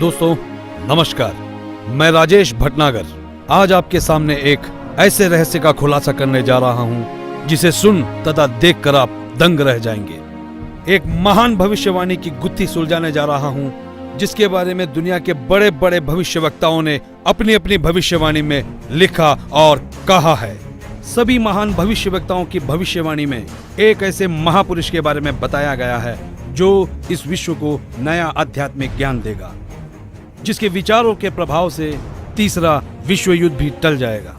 दोस्तों नमस्कार, मैं राजेश भटनागर आज आपके सामने एक ऐसे रहस्य का खुलासा करने जा रहा हूं जिसे सुन तथा देखकर आप दंग रह जाएंगे। एक महान भविष्यवाणी की गुत्थी सुलझाने जा रहा हूं जिसके बारे में दुनिया के बड़े बड़े भविष्यवक्ताओं ने अपनी अपनी भविष्यवाणी में लिखा और कहा है। सभी महान भविष्यवक्ताओं की भविष्यवाणी में एक ऐसे महापुरुष के बारे में बताया गया है जो इस विश्व को नया आध्यात्मिक ज्ञान देगा, जिसके विचारों के प्रभाव से तीसरा विश्व युद्ध भी टल जाएगा।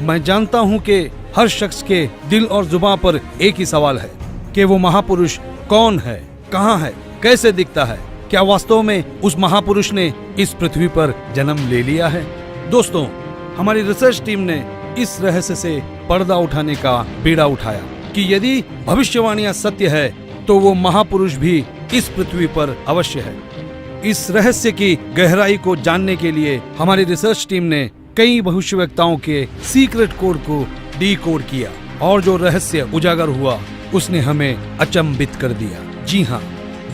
मैं जानता हूं कि हर शख्स के दिल और जुबान पर एक ही सवाल है कि वो महापुरुष कौन है, कहां है, कैसे दिखता है, क्या वास्तव में उस महापुरुष ने इस पृथ्वी पर जन्म ले लिया है। दोस्तों, हमारी रिसर्च टीम ने इस रहस्य से पर्दा उठाने का बीड़ा उठाया कि यदि भविष्यवाणियां सत्य है तो वो महापुरुष भी इस पृथ्वी पर अवश्य है। इस रहस्य की गहराई को जानने के लिए हमारी रिसर्च टीम ने कई भविष्यवक्ताओं के सीक्रेट कोड को डीकोड किया और जो रहस्य उजागर हुआ उसने हमें अचंभित कर दिया। जी हाँ,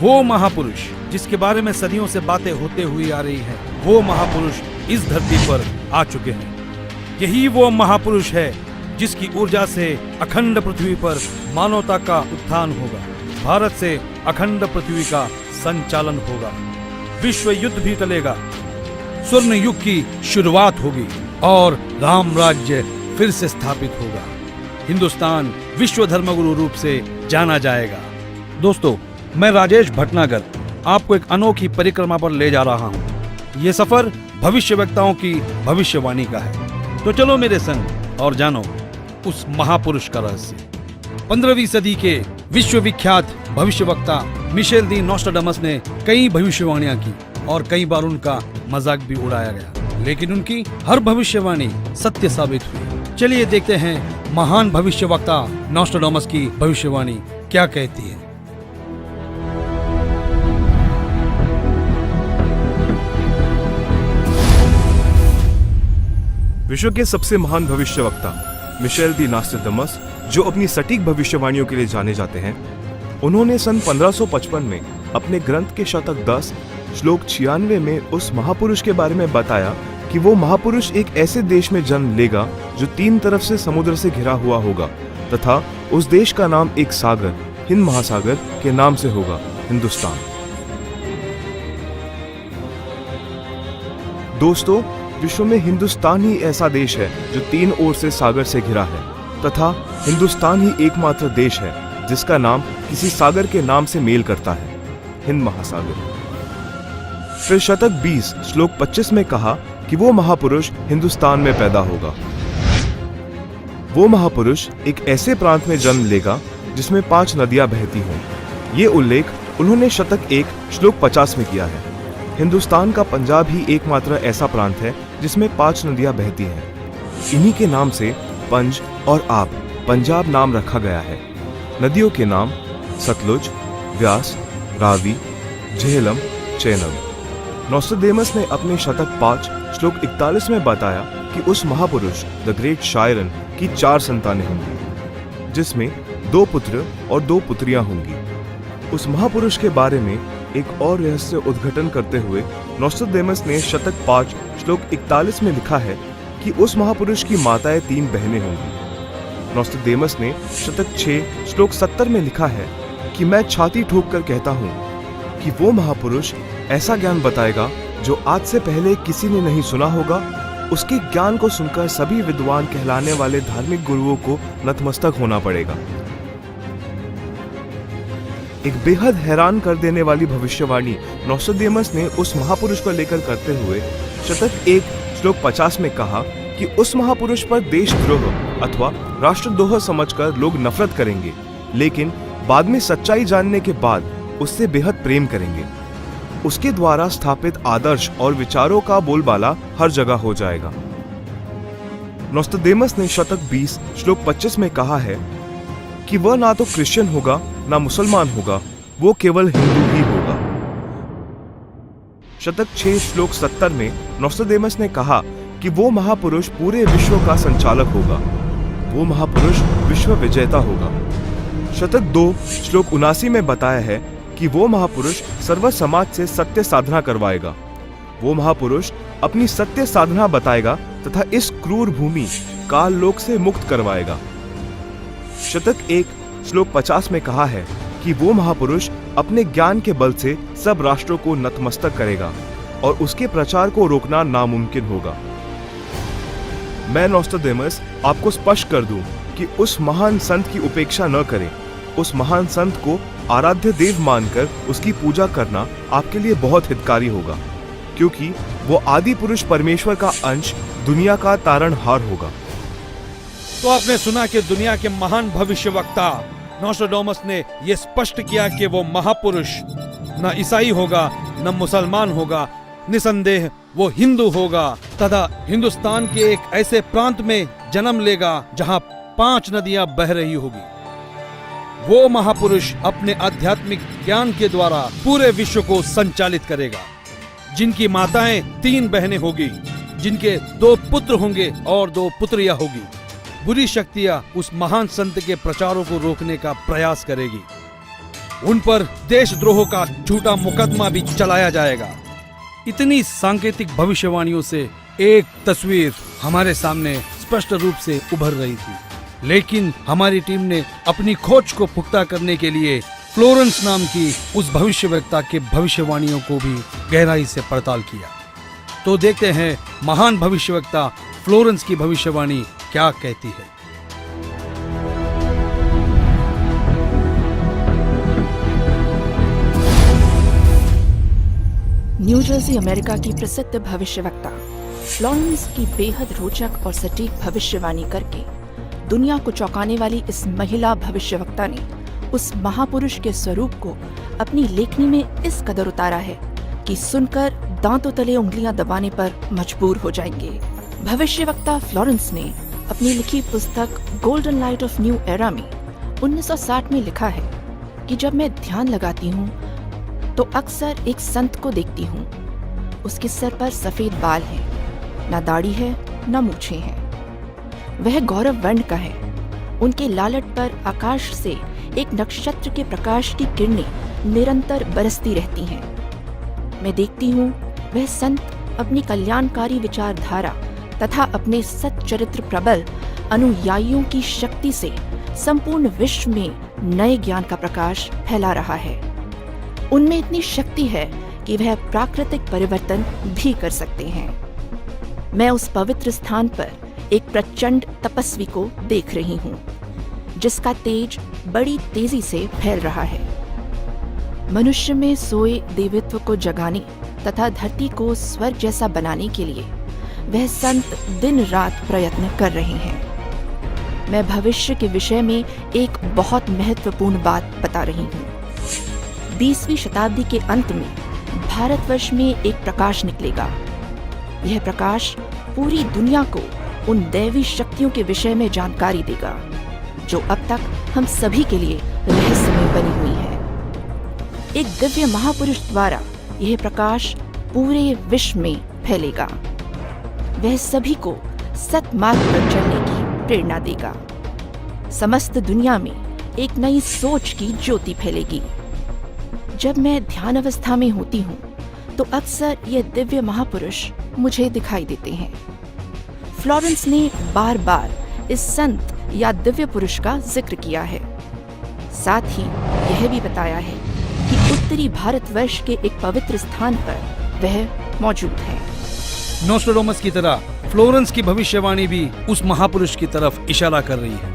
वो महापुरुष जिसके बारे में सदियों से बातें होते हुई आ रही हैं, वो महापुरुष इस धरती पर आ चुके हैं। यही वो महापुरुष है जिसकी ऊर्जा से अखंड पृथ्वी पर मानवता का उत्थान होगा, भारत से अखंड पृथ्वी का संचालन होगा, विश्व युद्ध भी टलेगा, स्वर्ण युग की शुरुआत होगी और राम राज्य फिर से स्थापित होगा। हिंदुस्तान विश्व धर्मगुरु रूप से जाना जाएगा। दोस्तों, मैं राजेश भटनागर आपको एक अनोखी परिक्रमा पर ले जा रहा हूँ। ये सफर भविष्यवक्ताओं की भविष्यवाणी का है, तो चलो मेरे संग और जानो उस महापुरुष का रहस्य। 15वीं सदी के विश्वविख्यात भविष्यवक्ता मिशेल दी नोस्ट्राडामस ने कई भविष्यवाणियां की और कई बार उनका मजाक भी उड़ाया गया, लेकिन उनकी हर भविष्यवाणी सत्य साबित हुई। चलिए देखते हैं महान भविष्यवक्ता नोस्ट्राडामस की भविष्यवाणी क्या कहती है। विश्व के सबसे महान भविष्यवक्ता मिशेल दी नोस्ट्राडामस, जो अपनी सटीक भविष्यवाणियों के लिए जाने जाते हैं, उन्होंने सन 1555 में अपने ग्रंथ के शतक 10 श्लोक 96 में उस महापुरुष के बारे में बताया कि वो महापुरुष एक ऐसे देश में जन्म लेगा जो 3 तरफ से समुद्र से घिरा हुआ होगा तथा उस देश का नाम एक सागर, हिंद महासागर के नाम से होगा, हिंदुस्तान। दोस्तों, विश्व में हिंदुस्तान ही ऐसा देश है जो 3 ओर से सागर से घिरा है तथा हिंदुस्तान ही एकमात्र देश है जिसका नाम किसी सागर के नाम से मेल करता है, हिंद महासागर। फिर शतक 20 श्लोक 25 में कहा कि वो महापुरुष हिंदुस्तान में पैदा होगा। वो महापुरुष एक ऐसे प्रांत में जन्म लेगा जिसमें 5 नदियां बहती हों। ये उल्लेख उन्होंने शतक 1 श्लोक 50 में किया है। हिंदुस्तान का पंजाब ही एकमात्र ऐसा प्रांत है जिसमें 5 नदियां बहती हैं। इन्हीं के नाम से पंज और आप पंजाब नाम रखा गया है। नदियों के नाम सतलुज, व्यास, रावी, झेलम, चेनाब। नोस्ट्राडामस ने अपने शतक 5 श्लोक 41 में बताया कि उस महापुरुष द ग्रेट शायरन की 4 संतानें होंगी, जिसमें 2 पुत्र और 2 पुत्रियां होंगी। उस महापुरुष के बारे में एक और रहस्य उद्घाटन करते हुए नोस्ट्राडामस ने शतक 5 श्लोक 41 में लिखा है कि उस महापुरुष की माताएं 3 बहनें होंगी। नोस्ट्राडामस ने शतक 6 श्लोक 70 में लिखा है कि मैं छाती ठोक कर कहता हूँ कि वो महापुरुष ऐसा ज्ञान बताएगा जो आज से पहले किसी ने नहीं सुना होगा। उसके ज्ञान को सुनकर सभी विद्वान कहलाने वाले धार्मिक गुरुओं को नतमस्तक होना पड़ेगा। एक बेहद हैरान कर देने वाली भविष्यवाणी नोस्ट्राडामस ने उस महापुरुष को लेकर करते हुए शतक 1 श्लोक 50 में कहा कि उस महापुरुष पर देशद्रोह अथवा राष्ट्रद्रोह समझकर लोग नफरत करेंगे, लेकिन बाद में सच्चाई जानने के बाद उससे बेहद प्रेम करेंगे। उसके द्वारा स्थापित आदर्श और विचारों का बोलबाला हर जगह हो जाएगा। नोस्ट्राडामस ने शतक 20 श्लोक 25 में कहा है कि वह ना तो क्रिश्चियन होगा ना मुसलमान होगा, वो केवल हिंदू ही होगा। शतक 6 श्लोक 70 में नोस्ट्राडामस ने कहा कि वो महापुरुष पूरे विश्व का संचालक होगा, वो महापुरुष विश्व विजेता होगा। शतक 2 श्लोक 79 में बताया है कि वो महापुरुष सर्व समाज से सत्य साधना करवाएगा वो महापुरुष अपनी सत्य साधना बताएगा तथा इस क्रूर भूमि काल लोक से मुक्त करवाएगा। शतक 1 श्लोक 50 में कहा है कि वो महापुरुष अपने ज्ञान के बल से सब राष्ट्रों को नतमस्तक करेगा और उसके प्रचार को रोकना नामुमकिन होगा। मैं नोस्ट्राडेमस आपको स्पष्ट कर दूं कि उस महान संत की उपेक्षा न करें। उस महान संत को आराध्य देव मानकर उसकी पूजा करना आपके लिए बहुत हितकारी होगा, क्योंकि वो आदि पुरुष परमेश्वर का अंश, दुनिया का तारणहार होगा। तो आपने सुना कि दुनिया के महान भविष्यवक्ता नोस्ट्राडेमस ने यह स्पष्ट किया कि वो महापुरुष न ईसाई होगा न मुसलमान होगा, निसंदेह वो हिंदू होगा तथा हिंदुस्तान के एक ऐसे प्रांत में जन्म लेगा जहां 5 नदियां बह रही होगी। वो महापुरुष अपने आध्यात्मिक ज्ञान के द्वारा पूरे विश्व को संचालित करेगा, जिनकी माताएं 3 बहनें होगी, जिनके 2 पुत्र होंगे और 2 पुत्रियां होगी। बुरी शक्तियां उस महान संत के प्रचारों को रोकने का प्रयास करेगी। उन पर देशद्रोह का झूठा मुकदमा भी चलाया जाएगा। इतनी सांकेतिक भविष्यवाणियों से एक तस्वीर हमारे सामने स्पष्ट रूप से उभर रही थी, लेकिन हमारी टीम ने अपनी खोज को पुख्ता करने के लिए फ्लोरेंस नाम की उस भविष्यवक्ता के भविष्यवाणियों को भी गहराई से पड़ताल किया। तो देखते हैं महान भविष्यवक्ता फ्लोरेंस की भविष्यवाणी क्या कहती है। न्यू जर्सी अमेरिका की प्रसिद्ध भविष्यवक्ता फ्लोरेंस की बेहद रोचक और सटीक भविष्यवाणी करके दुनिया को चौंकाने वाली इस महिला भविष्यवक्ता ने उस महापुरुष के स्वरूप को अपनी लेखनी में इस कदर उतारा है कि सुनकर दांतों तले उंगलियां दबाने पर मजबूर हो जाएंगे। भविष्यवक्ता फ्लोरेंस ने अपनी लिखी पुस्तक golden light of new era में 1960 में लिखा है कि जब मैं ध्यान लगाती हूँ तो अक्सर एक संत को देखती हूँ। उसके सर पर सफेद बाल हैं, ना दाढ़ी है ना मूछें हैं। वह गौरव वर्ण का है। उनके लालट पर आकाश से एक नक्षत्र के प्रकाश की किरणें निरंतर बरसती रहती हैं। मैं देखती हूँ वह संत अपनी कल्याणकारी विचारधारा तथा अपने सच्चरित्र प्रबल अनुयायियों की शक्ति से संपूर्ण विश्व में नए ज्ञान का प्रकाश फैला रहा है। उनमें इतनी शक्ति है कि वह प्राकृतिक परिवर्तन भी कर सकते हैं। मैं उस पवित्र स्थान पर एक प्रचंड तपस्वी को देख रही हूँ, जिसका तेज बड़ी तेजी से फैल रहा है। मनुष्य में सोए देवत्व को जगाने तथा धरती को स्वर्ग जैसा बनाने के लिए वह संत दिन रात प्रयत्न कर रहे हैं। मैं भविष्य के विषय में एक बहुत महत्वपूर्ण बात बता रही हूँ। 20वीं शताब्दी के अंत में भारतवर्ष में एक प्रकाश निकलेगा। यह प्रकाश पूरी दुनिया को उन दैवी शक्तियों के विषय में जानकारी देगा जो अब तक हम सभी के लिए रहस्यमय बनी हुई है। एक दिव्य महापुरुष द्वारा यह प्रकाश पूरे विश्व में फैलेगा। वह सभी को सत्मार्ग पर चलने की प्रेरणा देगा। समस्त दुनिया में एक नई सोच की ज्योति फैलेगी। जब मैं ध्यान अवस्था में होती हूँ तो अक्सर ये दिव्य महापुरुष मुझे दिखाई देते हैं। फ्लोरेंस ने बार बार इस संत या दिव्य पुरुष का जिक्र किया है। साथ ही यह भी बताया है कि उत्तरी भारतवर्ष के एक पवित्र स्थान पर वह मौजूद है। नोस्ट्राडेमस की तरह फ्लोरेंस की भविष्यवाणी भी उस महापुरुष की तरफ इशारा कर रही है।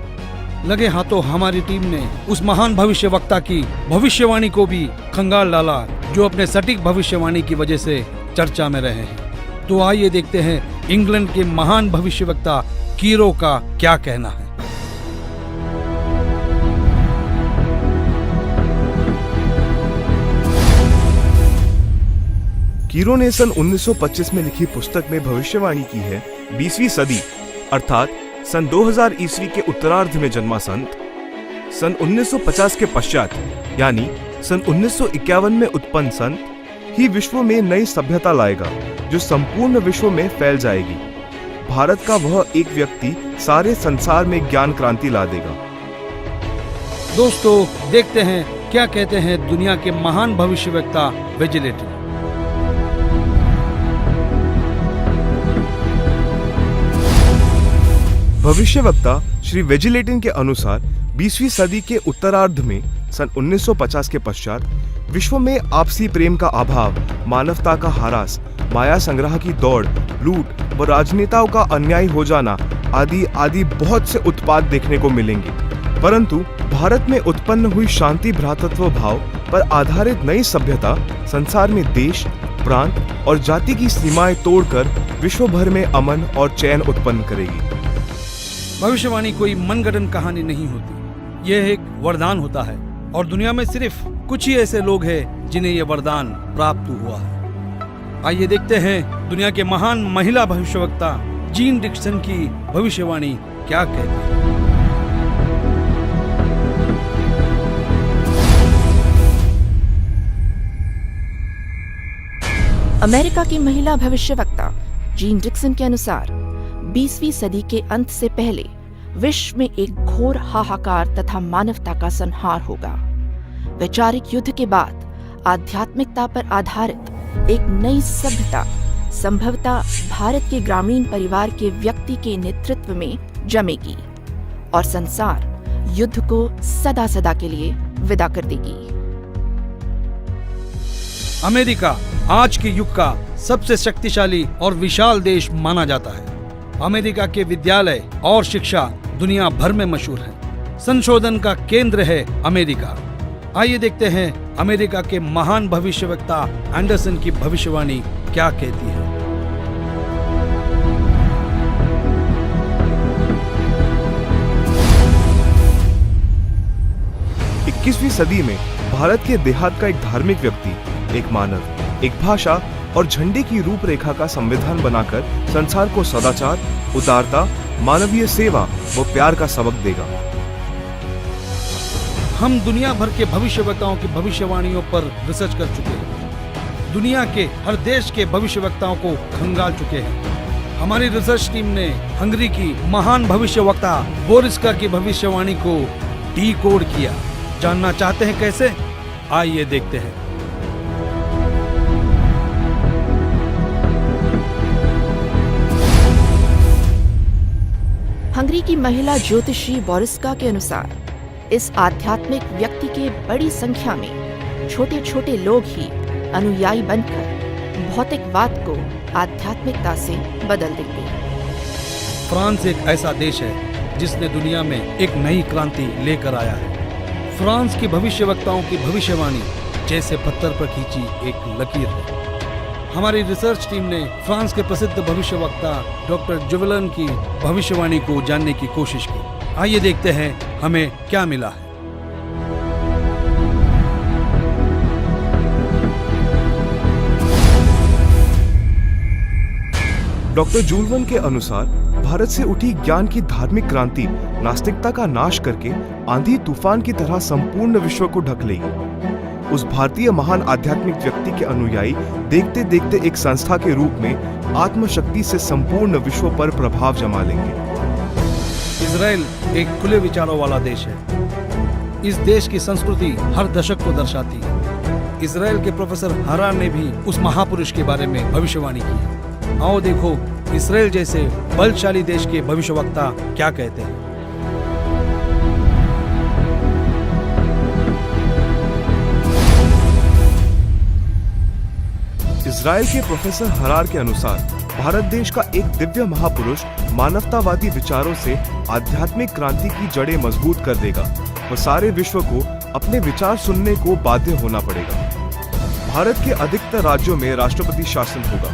लगे हाथों हमारी टीम ने उस महान भविष्यवक्ता की भविष्यवाणी को भी खंगाल डाला, जो अपने सटीक भविष्यवाणी की वजह से चर्चा में रहे हैं। तो आइए देखते हैं इंग्लैंड के महान भविष्यवक्ता कीरो का क्या कहना है। कीरो ने सन 1925 में लिखी पुस्तक में भविष्यवाणी की है 20वीं सदी अर्थात सन 2000 ईस्वी के उत्तरार्ध में जन्मा संत सन 1950 के पश्चात यानी सन 1951 में उत्पन्न संत ही विश्व में नई सभ्यता लाएगा जो संपूर्ण विश्व में फैल जाएगी। भारत का वह एक व्यक्ति सारे संसार में ज्ञान क्रांति ला देगा। दोस्तों देखते हैं क्या कहते हैं दुनिया के महान भविष्यवक्ता विजिलेटर। भविष्यवक्ता श्री वेजिलेटिन के अनुसार 20वीं सदी के उत्तरार्ध में सन 1950 के पश्चात विश्व में आपसी प्रेम का अभाव, मानवता का ह्रास, माया संग्रह की दौड़, लूट व राजनेताओं का अन्याय हो जाना आदि आदि बहुत से उत्पाद देखने को मिलेंगे। परंतु भारत में उत्पन्न हुई शांति भ्रातृत्व भाव पर आधारित नई सभ्यता संसार में देश, प्रांत और जाति की सीमाएं तोड़कर विश्व भर में अमन और चैन उत्पन्न करेगी। भविष्यवाणी कोई मनगढ़ंत कहानी नहीं होती, यह एक वरदान होता है और दुनिया में सिर्फ कुछ ही ऐसे लोग हैं जिन्हें यह वरदान प्राप्त हुआ है। आइए देखते हैं दुनिया के महान महिला भविष्यवक्ता जीन डिक्सन की भविष्यवाणी क्या कहती है। अमेरिका की महिला भविष्यवक्ता जीन डिक्सन के अनुसार 20वीं सदी के अंत से पहले विश्व में एक घोर हाहाकार तथा मानवता का संहार होगा। वैचारिक युद्ध के बाद आध्यात्मिकता पर आधारित एक नई सभ्यता संभवतः भारत के ग्रामीण परिवार के व्यक्ति के नेतृत्व में जमेगी और संसार युद्ध को सदा सदा के लिए विदा कर देगी। अमेरिका आज के युग का सबसे शक्तिशाली और विशाल देश माना जाता है। अमेरिका के विद्यालय और शिक्षा दुनिया भर में मशहूर है। संशोधन का केंद्र है अमेरिका। आइए देखते हैं अमेरिका के महान भविष्यवक्ता एंडरसन की भविष्यवाणी क्या कहती है। 21वीं सदी में भारत के देहात का एक धार्मिक व्यक्ति, एक मानव, एक भाषा और झंडे की रूपरेखा का संविधान बनाकर संसार को सदाचार, उदारता, मानवीय सेवा व प्यार का सबक देगा। हम दुनिया भर के भविष्यवक्ताओं की भविष्यवाणियों पर रिसर्च कर चुके हैं। दुनिया के हर देश के भविष्यवक्ताओं को खंगाल चुके हैं। हमारी रिसर्च टीम ने हंगरी की महान भविष्यवक्ता बोरिस्का की भविष्यवाणी को डीकोड किया। जानना चाहते हैं कैसे? आइए देखते हैं। हंगरी की महिला ज्योतिषी बोरिस्का के अनुसार इस आध्यात्मिक व्यक्ति के बड़ी संख्या में छोटे छोटे लोग ही अनुयायी बनकर भौतिकवाद को आध्यात्मिकता से बदल देंगे। फ्रांस एक ऐसा देश है जिसने दुनिया में एक नई क्रांति लेकर आया है। फ्रांस की भविष्यवक्ताओं की भविष्यवाणी जैसे पत्थर पर खींची एक लकीर है। हमारी रिसर्च टीम ने फ्रांस के प्रसिद्ध भविष्यवक्ता डॉक्टर जुवेलन की भविष्यवाणी को जानने की कोशिश की। आइए देखते हैं हमें क्या मिला है। डॉक्टर जुवेलन के अनुसार भारत से उठी ज्ञान की धार्मिक क्रांति नास्तिकता का नाश करके आंधी तूफान की तरह संपूर्ण विश्व को ढक लेगी। उस भारतीय महान आध्यात्मिक व्यक्ति के अनुयायी देखते देखते एक संस्था के रूप में आत्मशक्ति से संपूर्ण विश्व पर प्रभाव जमा लेंगे। इजराइल एक खुले विचारों वाला देश है। इस देश की संस्कृति हर दशक को दर्शाती है। इजराइल के प्रोफेसर हरार ने भी उस महापुरुष के बारे में भविष्यवाणी की। आओ देखो इजराइल जैसे बलशाली देश के भविष्यवक्ता क्या कहते हैं। इजराइल के प्रोफेसर हरार के अनुसार भारत देश का एक दिव्य महापुरुष मानवतावादी विचारों से आध्यात्मिक क्रांति की जड़ें मजबूत कर देगा और सारे विश्व को अपने विचार सुनने को बाध्य होना पड़ेगा। भारत के अधिकतर राज्यों में राष्ट्रपति शासन होगा,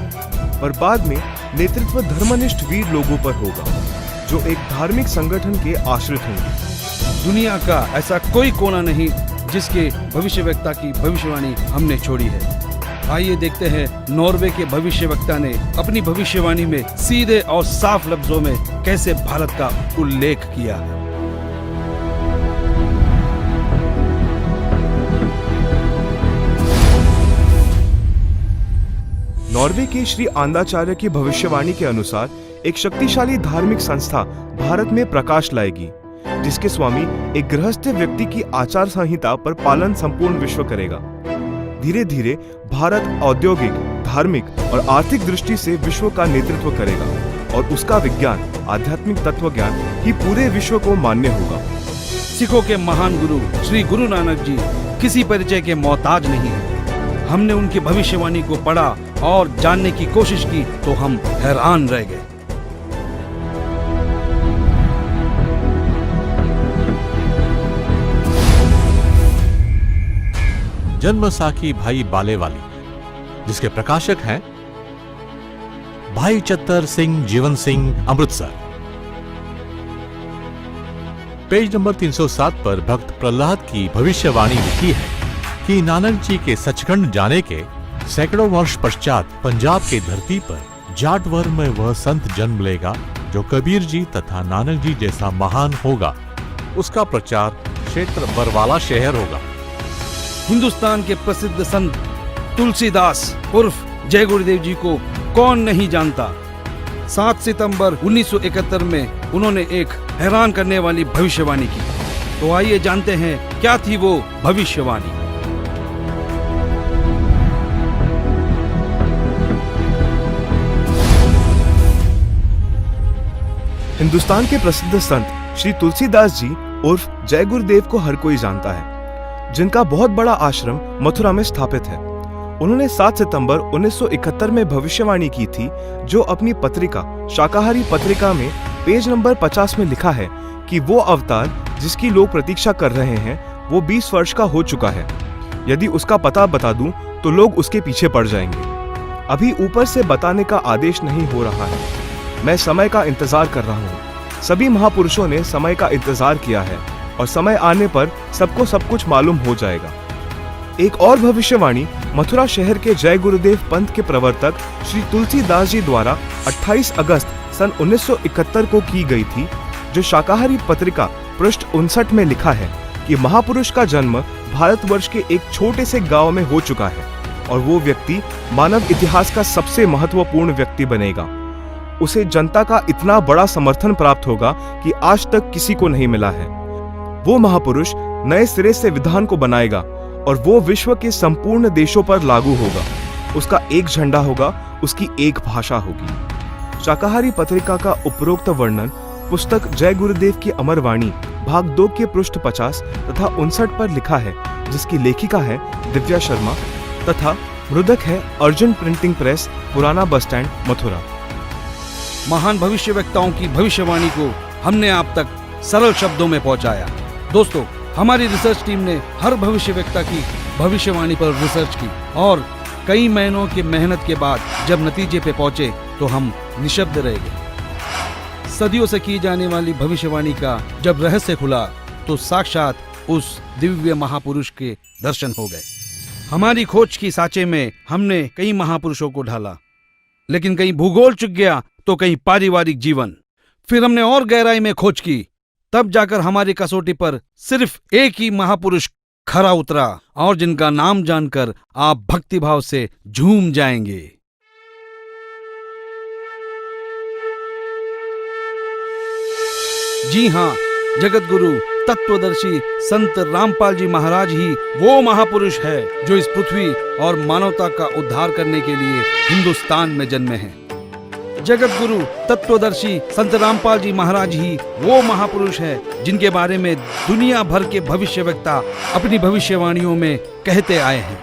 पर बाद में नेतृत्व धर्मनिष्ठ वीर लोगों पर होगा जो एक धार्मिक संगठन के आश्रित होंगे। दुनिया का ऐसा कोई कोना नहीं जिसके भविष्यवक्ता की भविष्यवाणी हमने छोड़ी है। आइए देखते हैं नॉर्वे के भविष्यवक्ता ने अपनी भविष्यवाणी में सीधे और साफ लफ्जों में कैसे भारत का उल्लेख किया है। नॉर्वे के श्री आंदाचार्य की भविष्यवाणी के अनुसार एक शक्तिशाली धार्मिक संस्था भारत में प्रकाश लाएगी, जिसके स्वामी एक गृहस्थ व्यक्ति की आचार संहिता पर पालन संपूर्ण विश्व करेगा। धीरे धीरे भारत औद्योगिक, धार्मिक और आर्थिक दृष्टि से विश्व का नेतृत्व करेगा और उसका विज्ञान आध्यात्मिक तत्व ज्ञान ही पूरे विश्व को मान्य होगा। सिखों के महान गुरु श्री गुरु नानक जी किसी परिचय के मोहताज नहीं है। हमने उनकी भविष्यवाणी को पढ़ा और जानने की कोशिश की तो हम हैरान रह गए। जन्मसाखी भाई बालेवाली, जिसके प्रकाशक हैं भाई चत्तर सिंह जीवन सिंह, अमृतसर। पेज नंबर 307 पर भक्त प्रहलाद की भविष्यवाणी लिखी है कि नानक जी के सचखंड जाने के सैकड़ों वर्ष पश्चात पंजाब की धरती पर जाटवर में वह संत जन्म लेगा जो कबीर जी तथा नानक जी जैसा महान होगा। उसका प्रचार क्षेत्र बरवाला शहर होगा। हिंदुस्तान के प्रसिद्ध संत तुलसीदास उर्फ जय गुरुदेव जी को कौन नहीं जानता। 7 सितंबर 1971 में उन्होंने एक हैरान करने वाली भविष्यवाणी की। तो आइए जानते हैं क्या थी वो भविष्यवाणी। हिंदुस्तान के प्रसिद्ध संत श्री तुलसीदास जी उर्फ जय गुरुदेव को हर कोई जानता है, जिनका बहुत बड़ा आश्रम मथुरा में स्थापित है। उन्होंने 7 सितंबर 1971 में भविष्यवाणी की थी, जो अपनी पत्रिका शाकाहारी पत्रिका में पेज नंबर 50 में लिखा है कि वो अवतार जिसकी लोग प्रतीक्षा कर रहे हैं वो 20 वर्ष का हो चुका है। यदि उसका पता बता दूं तो लोग उसके पीछे पड़ जाएंगे। अभी ऊपर से बताने का आदेश नहीं हो रहा है। मैं समय का इंतजार कर रहा हूँ। सभी महापुरुषों ने समय का इंतजार किया है और समय आने पर सबको सब कुछ मालूम हो जाएगा। एक और भविष्यवाणी मथुरा शहर के जय गुरुदेव पंथ के प्रवर्तक श्री तुलसीदास जी द्वारा 28 अगस्त सन 1971 को की गई थी, जो शाकाहारी पत्रिका पृष्ठ 59 में लिखा है कि महापुरुष का जन्म भारतवर्ष के एक छोटे से गांव में हो चुका है और वो व्यक्ति मानव इतिहास का सबसे महत्वपूर्ण व्यक्ति बनेगा। उसे जनता का इतना बड़ा समर्थन प्राप्त होगा कि आज तक किसी को नहीं मिला है। वो महापुरुष नए सिरे से विधान को बनाएगा और वो विश्व के संपूर्ण देशों पर लागू होगा। उसका एक झंडा होगा, उसकी एक भाषा होगी। शाकाहारी पत्रिका का उपरोक्त वर्णन पुस्तक जय गुरुदेव की अमर वाणी भाग 2 के पृष्ठ 50 तथा 59 पर लिखा है, जिसकी लेखिका है दिव्या शर्मा तथा मृदक है अर्जुन प्रिंटिंग प्रेस, पुराना बस स्टैंड, मथुरा। महान भविष्यवक्ताओं की भविष्यवाणी को हमने आप तक सरल शब्दों में पहुंचाया। दोस्तों, हमारी रिसर्च टीम ने हर भविष्यवक्ता की भविष्यवाणी पर रिसर्च की और कई महीनों की मेहनत के बाद जब नतीजे पे पहुंचे तो हम निशब्द रह गए। सदियों से की जाने वाली भविष्यवाणी का जब रहस्य खुला तो साक्षात उस दिव्य महापुरुष के दर्शन हो गए। हमारी खोज की सांचे में हमने कई महापुरुषों को ढाला, लेकिन कहीं भूगोल चुक गया तो कहीं पारिवारिक जीवन। फिर हमने और गहराई में खोज की, तब जाकर हमारी कसौटी पर सिर्फ एक ही महापुरुष खरा उतरा और जिनका नाम जानकर आप भक्तिभाव से झूम जाएंगे। जी हां, जगत गुरु तत्वदर्शी संत रामपाल जी महाराज ही वो महापुरुष है जो इस पृथ्वी और मानवता का उद्धार करने के लिए हिंदुस्तान में जन्मे हैं। जगत गुरु तत्वदर्शी संत रामपाल जी महाराज ही वो महापुरुष है जिनके बारे में दुनिया भर के भविष्यवक्ता अपनी भविष्यवाणियों में कहते आए हैं।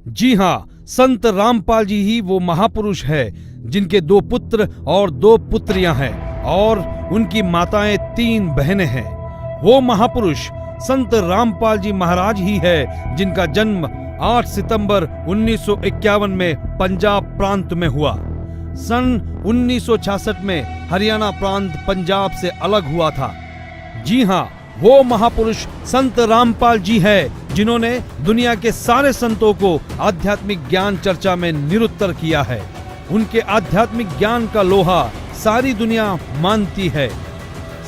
जी हां, संत रामपाल जी ही वो महापुरुष है जिनके 2 पुत्र और 2 पुत्रियां हैं और उनकी माताएं 3 बहनें हैं। वो महापुरुष संत रामपाल जी महाराज ही है जिनका जन्म 8 सितंबर 1951 में पंजाब प्रांत में हुआ। सन 1966 में हरियाणा प्रांत पंजाब से अलग हुआ था। जी हां, वो महापुरुष संत रामपाल जी है जिन्होंने दुनिया के सारे संतों को आध्यात्मिक ज्ञान चर्चा में निरुत्तर किया है। उनके आध्यात्मिक ज्ञान का लोहा सारी दुनिया मानती है।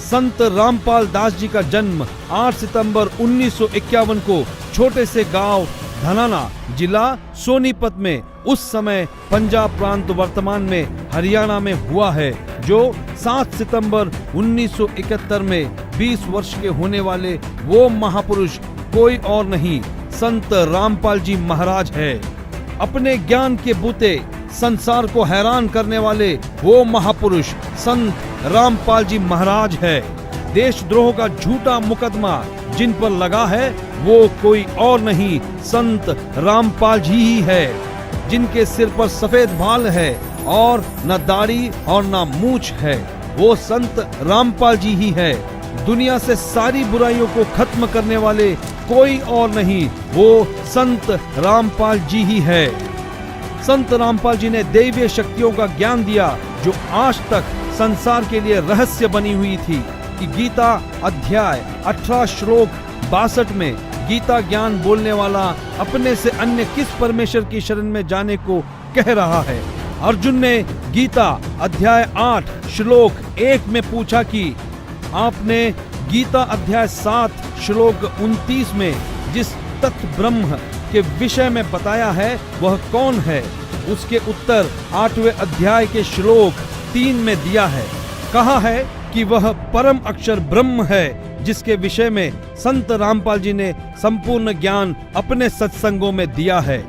संत रामपाल दास जी का जन्म 8 सितंबर 1951 को छोटे से गांव धनाना, जिला सोनीपत में, उस समय पंजाब प्रांत वर्तमान में हरियाणा में हुआ है, जो 7 सितंबर 1971 में 20 वर्ष के होने वाले वो महापुरुष कोई और नहीं, संत रामपाल जी महाराज है। अपने ज्ञान के बूते संसार को हैरान करने वाले वो महापुरुष संत रामपाल जी महाराज है। देशद्रोह का झूठा मुकदमा जिन पर लगा है वो कोई और नहीं, संत रामपाल जी ही है, जिनके सिर पर सफेद बाल है और न दाढ़ी और न मूंछ है। वो संत रामपाल जी ही है। दुनिया से सारी बुराइयों को खत्म करने वाले कोई और नहीं, वो संत रामपाल जी ही है। संत रामपाल जी ने दैवीय शक्तियों का ज्ञान दिया जो आज तक संसार के लिए रहस्य बनी हुई थी कि गीता अध्याय 18 श्लोक 62 में गीता ज्ञान बोलने वाला अपने से अन्य किस परमेश्वर की शरण में जाने को कह रहा है। अर्जुन ने गीता अध्याय 8 श्लोक 1 में पूछा कि आपने गीता अध्याय 7 श्लोक 29 में जिस तत्व ब्रह्म के विषय में बताया है वह कौन है? उसके उत्तर 8वें अध्याय के श्लोक 3 में दिया है। कहा है कि वह परम अक्षर ब्रह्म है, जिसके विषय में संत रामपाल जी ने संपूर्ण ज्ञान अपने सत्संगों में दिया है।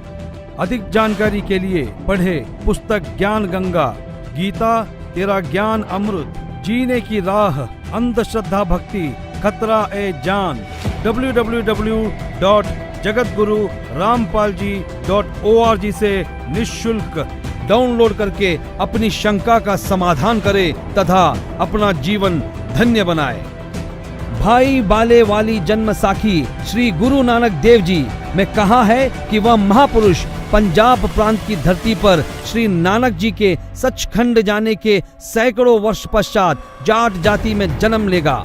अधिक जानकारी के लिए पढ़े पुस्तक ज्ञान गंगा, गीता तेरा ज्ञान अमृत, जीने की राह, अंधश्रद्धा भक्ति खतरा ए जान। www.jagatgururampalji.org से निःशुल्क डाउनलोड करके अपनी शंका का समाधान करें तथा अपना जीवन धन्य बनाए। भाई बाले वाली जन्म साखी श्री गुरु नानक देव जी में कहा है कि वह महापुरुष पंजाब प्रांत की धरती पर श्री नानक जी के सचखंड जाने के सैकड़ों वर्ष पश्चात जाट जाति में जन्म लेगा।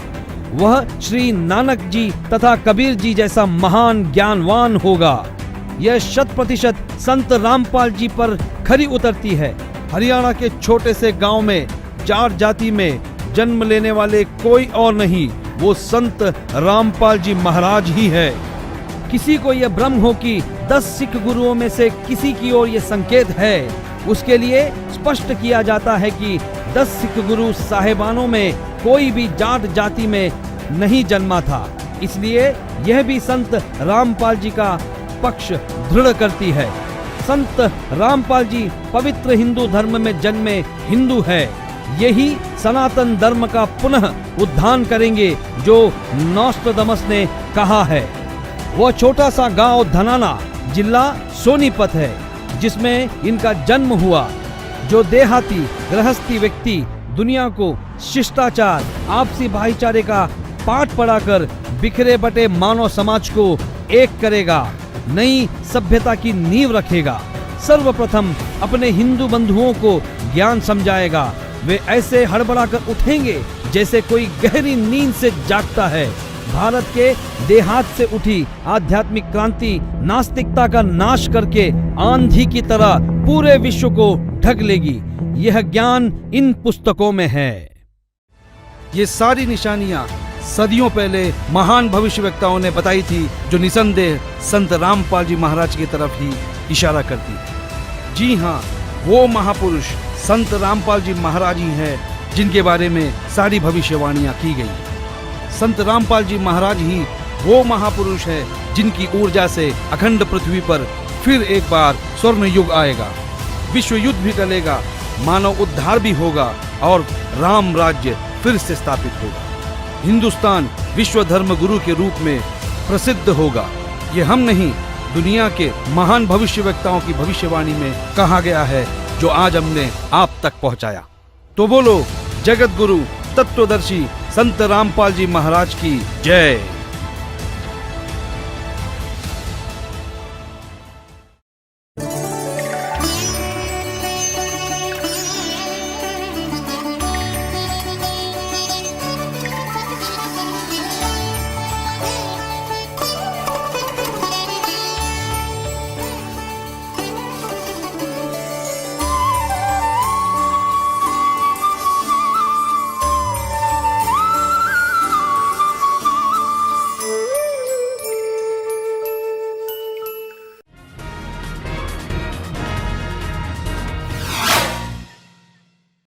वह श्री नानक जी तथा कबीर जी जैसा महान ज्ञानवान होगा। यह 100% संत रामपाल जी पर खरी उतरती है। हरियाणा के छोटे से गांव में जाट जाति में जन्म लेने वाले कोई और नहीं, वो संत रामपाल जी महाराज ही है। किसी को यह भ्रम हो कि 10 सिख गुरुओं में से किसी की ओर यह संकेत है, उसके लिए स्पष्ट किया जाता है कि 10 सिख गुरु साहेबानों में कोई भी जाट जाति में नहीं जन्मा था। इसलिए यह भी संत रामपाल जी का पक्ष दृढ़ करती है। संत रामपाल जी पवित्र हिंदू धर्म में जन्मे हिंदू है। यही सनातन धर्म का पुनः उद्धार करेंगे जो नोस्ट्राडामस ने कहा है। वह छोटा सा गांव धनाना जिला सोनीपत है जिसमें इनका जन्म हुआ। जो देहाती गृहस्थी व्यक्ति दुनिया को शिष्टाचार, आपसी भाईचारे का पाठ पढ़ाकर बिखरे बटे मानव समाज को एक करेगा, नई सभ्यता की नींव रखेगा। सर्वप्रथम अपने हिंदू बंधुओं को ज्ञान समझाएगा। वे ऐसे हड़बड़ाकर उठेंगे जैसे कोई गहरी नींद से जागता है। भारत के देहात से उठी आध्यात्मिक क्रांति नास्तिकता का नाश करके आंधी की तरह पूरे विश्व को ढक लेगी। यह ज्ञान इन पुस्तकों में है। ये सारी निशानियां सदियों पहले महान भविष्यवक्ताओं ने बताई थी, जो निसंदेह संत रामपाल जी महाराज की तरफ ही इशारा करती है। जी हाँ, वो महापुरुष संत रामपाल जी महाराज ही है जिनके बारे में सारी भविष्यवाणियां की गई। संत रामपाल जी महाराज ही वो महापुरुष है जिनकी ऊर्जा से अखंड पृथ्वी पर फिर एक बार स्वर्ण युग आएगा, विश्व युद्ध भी टलेगा, मानव उद्धार भी होगा और राम राज्य फिर से स्थापित होगा। हिंदुस्तान विश्व धर्म गुरु के रूप में प्रसिद्ध होगा। ये हम नहीं, दुनिया के महान भविष्यवक्ताओं की भविष्यवाणी में कहा गया है, जो आज हमने आप तक पहुंचाया। तो बोलो जगत गुरु तत्वदर्शी संत रामपाल जी महाराज की जय।